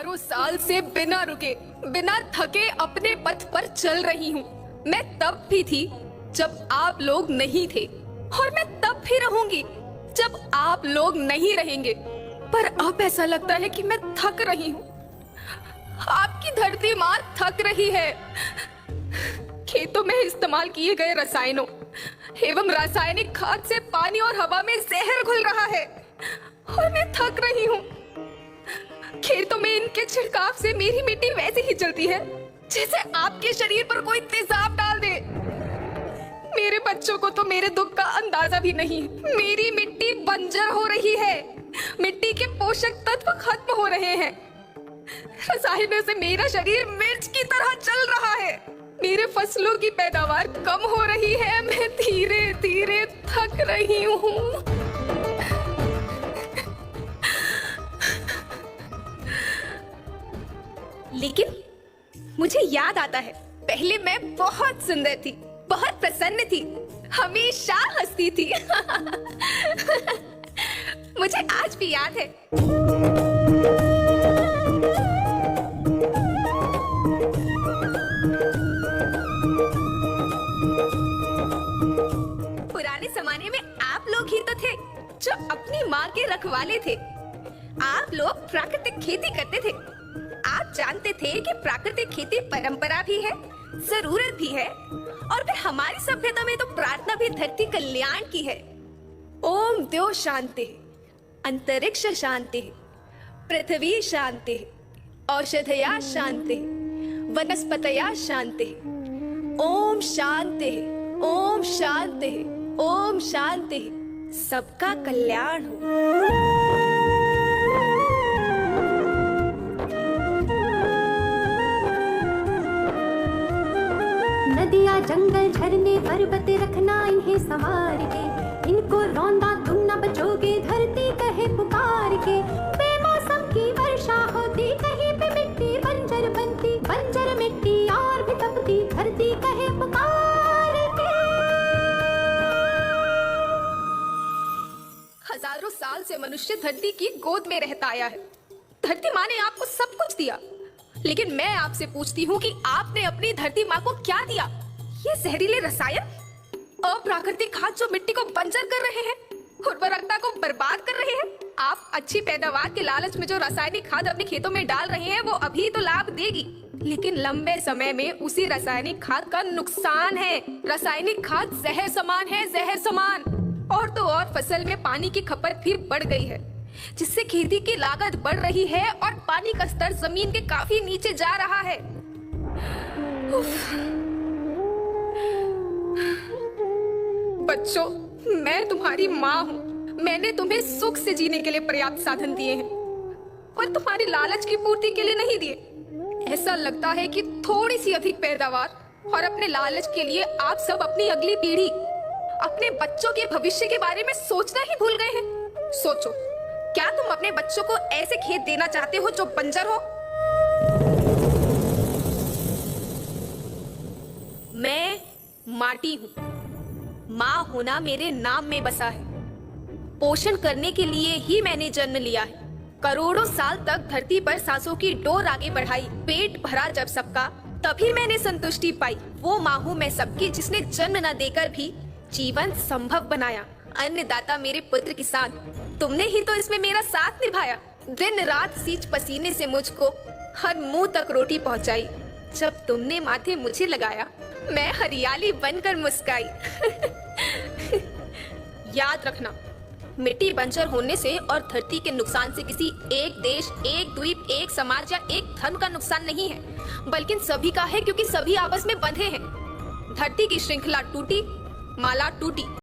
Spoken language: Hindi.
हजारों साल से बिना रुके, बिना थके अपने पथ पर चल रही हूँ। मैं तब भी थी जब आप लोग नहीं थे, और मैं तब भी रहूंगी जब आप लोग नहीं रहेंगे। पर अब ऐसा लगता है कि मैं थक रही हूँ। आपकी धरती माँ थक रही है। खेतों में इस्तेमाल किए गए रसायनों एवं रासायनिक खाद से पानी और हवा में जहर घुल रहा है, और मैं थक रही हूँ। खेतों में इनके छिड़काव से मेरी मिट्टी वैसे ही चलती है जैसे आपके शरीर पर कोई तेजाब डाल दे। मेरे बच्चों को तो मेरे दुख का अंदाजा भी नहीं। मेरी मिट्टी बंजर हो रही है, मिट्टी के पोषक तत्व खत्म हो रहे हैं। रसायनों से मेरा शरीर मिर्च की तरह चल रहा है। मेरे फसलों की पैदावार कम हो रही है। मैं धीरे धीरे थक रही हूँ। लेकिन मुझे याद आता है, पहले मैं बहुत सुंदर थी, बहुत प्रसन्न थी, हमेशा हंसती थी। मुझे आज भी याद है। पुराने जमाने में आप लोग ही तो थे जो अपनी माँ के रखवाले थे। आप लोग प्राकृतिक खेती करते थे। आप जानते थे कि प्राकृतिक खेती परंपरा भी है, जरूरत भी है, और फिर हमारी सभ्यता में तो प्रार्थना भी धरती कल्याण की है। ओम द्यो शांति, अंतरिक्ष शांति, पृथ्वी शांति, औषधया शांति, वनस्पतया शांति। ओम शांति, ओम शांति, ओम शांति। सबका कल्याण हो। नदियाँ जंगल झरने पर्वत रखना इन्हें संवार के, इनको रौंदा तुम न बचोगे धरती कहे पुकार के। बेमौसम की वर्षा होती, कहीं पे मिट्टी बंजर बनती, बंजर मिट्टी और भी तपती, धरती कहे पुकार के। हजारों साल से मनुष्य धरती की गोद में रहता आया है। धरती माँ ने आपको सब कुछ दिया, लेकिन मैं आपसे पूछती हूँ कि आपने अपनी धरती माँ को क्या दिया? ये जहरीले रसायन, अप्राकृतिक खाद जो मिट्टी को बंजर कर रहे हैं, उर्वरकता को बर्बाद कर रहे हैं। आप अच्छी पैदावार के लालच में जो रासायनिक खाद अपने खेतों में डाल रहे हैं, वो अभी तो लाभ देगी, लेकिन लंबे समय में उसी रासायनिक खाद का नुकसान है। रासायनिक खाद जहर समान है, जहर समान। और तो और फसल में पानी की खपत भी बढ़ गई है, जिससे खेती की लागत बढ़ रही है और पानी का स्तर जमीन के काफी नीचे जा रहा है। बच्चों, मैं तुम्हारी माँ हूँ। मैंने तुम्हें सुख से जीने के लिए पर्याप्त साधन दिए हैं, पर तुम्हारी लालच की पूर्ति के लिए नहीं दिए। ऐसा लगता है कि थोड़ी सी अधिक पैदावार और अपने लालच के लिए आप सब अपनी अगली पीढ़ी, अपने बच्चों के भविष्य के बारे में सोचना ही भूल गए हैं। सोचो, क्या तुम अपने बच्चों को ऐसे खेत देना चाहते हो जो बंजर हो? मैं माटी हूँ। माँ होना मेरे नाम में बसा है। पोषण करने के लिए ही मैंने जन्म लिया है। करोड़ों साल तक धरती पर सांसों की डोर आगे बढ़ाई। पेट भरा जब सबका, तभी मैंने संतुष्टि पाई। वो माँ हूँ मैं सबकी, जिसने जन्म न देकर भी जीवन संभव बनाया। अन्नदाता मेरे पुत्र किसान, तुमने ही तो इसमें मेरा साथ निभाया। दिन रात सींच पसीने से मुझको हर मुंह तक रोटी पहुंचाई। जब तुमने माथे मुझे लगाया, मैं हरियाली बनकर मुस्काई। याद रखना, मिट्टी बंजर होने से और धरती के नुकसान से किसी एक देश, एक द्वीप, एक समाज या एक धर्म का नुकसान नहीं है, बल्कि सभी का है, क्योंकि सभी आपस में बंधे हैं। धरती की श्रृंखला टूटी, माला टूटी।